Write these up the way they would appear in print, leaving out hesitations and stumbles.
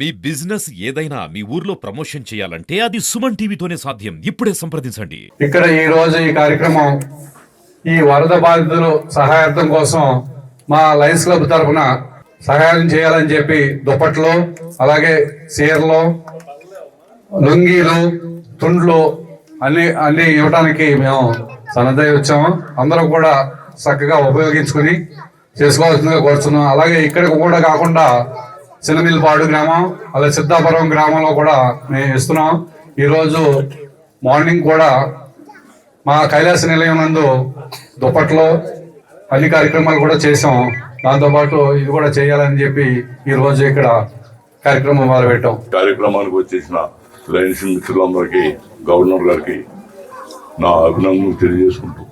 మీ business ఏదైనా మీ ఊర్లో promotion చేయాలంటే అది సుమన్ టీవీతోనే సాధ్యం. ఇప్పుడే సంప్రదించండి. ఇక్కడ ఈ రోజు ఈ కార్యక్రమం ఈ వరద బాధితులు సహాయార్థం కోసం మా లయన్స్ క్లబ్ తరఫున సహాయం చేయాలని చెప్పి దుప్పట్లు, అలాగే చీరలు, లుంగీలు, తుండ్లు అన్ని ఇవ్వడానికి మేము సన్నద్ధై వచ్చాము. అందరూ కూడా చక్కగా ఉపయోగించుకుని చేసుకోవాల్సిందిగా కోరుతున్నాం. అలాగే ఇక్కడికి కూడా కాకుండా చిన్నమిల్లిపాడు గ్రామం, అలాగే సిద్ధాపురం గ్రామంలో కూడా మేము ఇస్తున్నాం. ఈరోజు మార్నింగ్ కూడా మా కైలాస నిలయం నందు దుప్పట్లో అన్ని కార్యక్రమాలు కూడా చేసాం. దాంతోపాటు ఇది కూడా చేయాలని చెప్పి ఈరోజు ఇక్కడ కార్యక్రమం మొదలుపెట్టాం. కార్యక్రమానికి వచ్చేసిన లయన్స్ మిత్రులందరికీ, గవర్నర్ గారికి నా అభినందనలు తెలియజేసుకుంటూ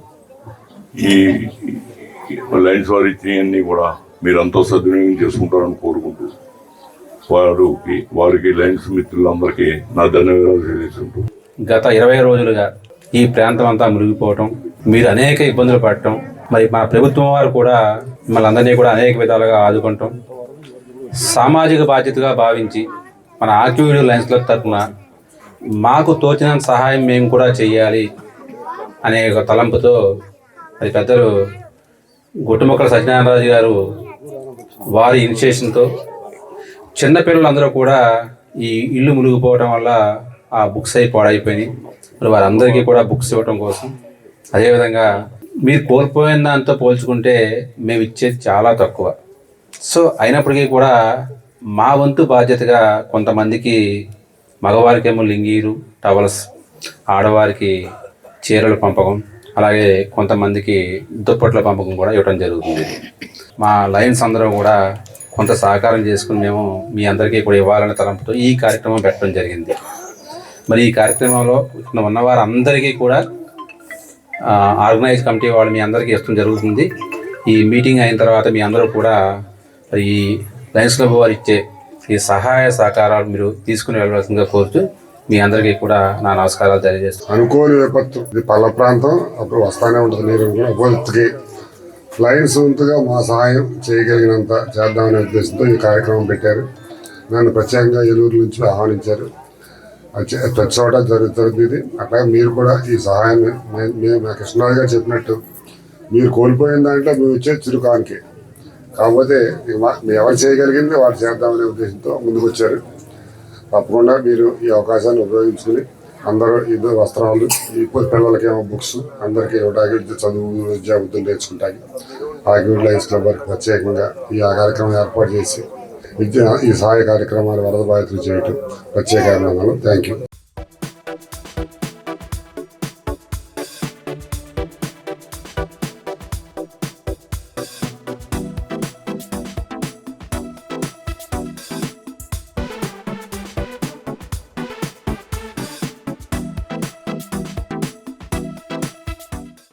ఈ లయన్స్ వారు ఇచ్చినవన్నీ కూడా మీరంతా సద్వినియోగం చేసుకుంటారని కోరుకుంటూ వారికి లయన్స్ మిత్రులందరికీ నా ధన్యవాదాలు తెలియజేసుకుంటూ గత 20 రోజులుగా ఈ ప్రాంతం అంతా మునిగిపోవటం, మీరు అనేక ఇబ్బందులు పడటం, మరి మా ప్రభుత్వం వారు కూడా మిమ్మల్ని అందరినీ కూడా అనేక విధాలుగా ఆదుకుంటాం, సామాజిక బాధ్యతగా భావించి మన ఆక్టివిటీ లయన్స్ క్లబ్ తరఫున మాకు తోచినంత సహాయం మేము కూడా చేయాలి అనే ఒక తలంపుతో అది పెద్దలు గుట్టుముక్కల సత్యనారాయణరాజు గారు వారి ఇనిషియేషన్తో చిన్నపిల్లలందరూ కూడా ఈ ఇల్లు మునిగిపోవడం వల్ల ఆ బుక్స్ అయి పాడైపోయినాయి. మరి వారందరికీ కూడా బుక్స్ ఇవ్వడం కోసం, అదేవిధంగా మీరు కోల్పోయిన దాంతో పోల్చుకుంటే మేము ఇచ్చేది చాలా తక్కువ. సో అయినప్పటికీ కూడా మా వంతు బాధ్యతగా కొంతమందికి మగవారికేమో లింగీలు, టవల్స్, ఆడవారికి చీరలు పంపకం, అలాగే కొంతమందికి దుప్పట్ల పంపకం కూడా ఇవ్వడం జరుగుతుంది. మా లయన్స్ అందరూ కూడా కొంత సహకారం చేసుకుని మేము మీ అందరికీ కూడా ఇవ్వాలనే తలంపుతో ఈ కార్యక్రమం పెట్టడం జరిగింది. మరి ఈ కార్యక్రమంలో ఉన్న వారందరికీ కూడా ఆర్గనైజ్ కమిటీ వాళ్ళు మీ అందరికీ ఇష్టం జరుగుతుంది. ఈ మీటింగ్ అయిన తర్వాత మీ అందరూ కూడా ఈ లయన్స్ క్లబ్ వారు ఇచ్చే ఈ సహాయ సహకారాలు మీరు తీసుకుని వెళ్ళవలసిందిగా కోరుతూ మీ అందరికీ కూడా నా నమస్కారాలు తెలియజేస్తాను. అనుకోని విపత్తు, ఇది పల్ల ప్రాంతం, అప్పుడు వస్తానే ఉంటుంది నీరు కూడా. విపత్తుకి లయన్స్ వంతుగా మా సహాయం చేయగలిగినంత చేద్దామనే ఉద్దేశంతో ఈ కార్యక్రమం పెట్టారు. నన్ను ప్రత్యేకంగా ఏలూరు నుంచి ఆహ్వానించారు. ప్రతి చోట జరుగుతుంది ఇది. అట్లాగే మీరు కూడా ఈ సహాయాన్ని మేము మా కృష్ణరాజు గారు చెప్పినట్టు మీరు కోల్పోయిన దాంట్లో మేము వచ్చే చురుకానికి, కాకపోతే మేము ఎవరు చేయగలిగింది వారు చేద్దామనే ఉద్దేశంతో ముందుకు వచ్చారు. తప్పకుండా మీరు ఈ అవకాశాన్ని ఉపయోగించుకుని అందరూ ఇది వస్త్రాలు, ఇప్పుడు పిల్లలకి ఏమో బుక్స్ అందరికీ ఇవ్వడానికి, చదువు విద్యాబుద్ధులు నేర్చుకుంటాయి. ఆక్టివిటీ లయన్స్ క్లబ్ వారికి ప్రత్యేకంగా ఈ కార్యక్రమం ఏర్పాటు చేసి ఈ సహాయ కార్యక్రమాలు వరద బాధితులు చేయటం ప్రత్యేక అభినందనలు. Thank you.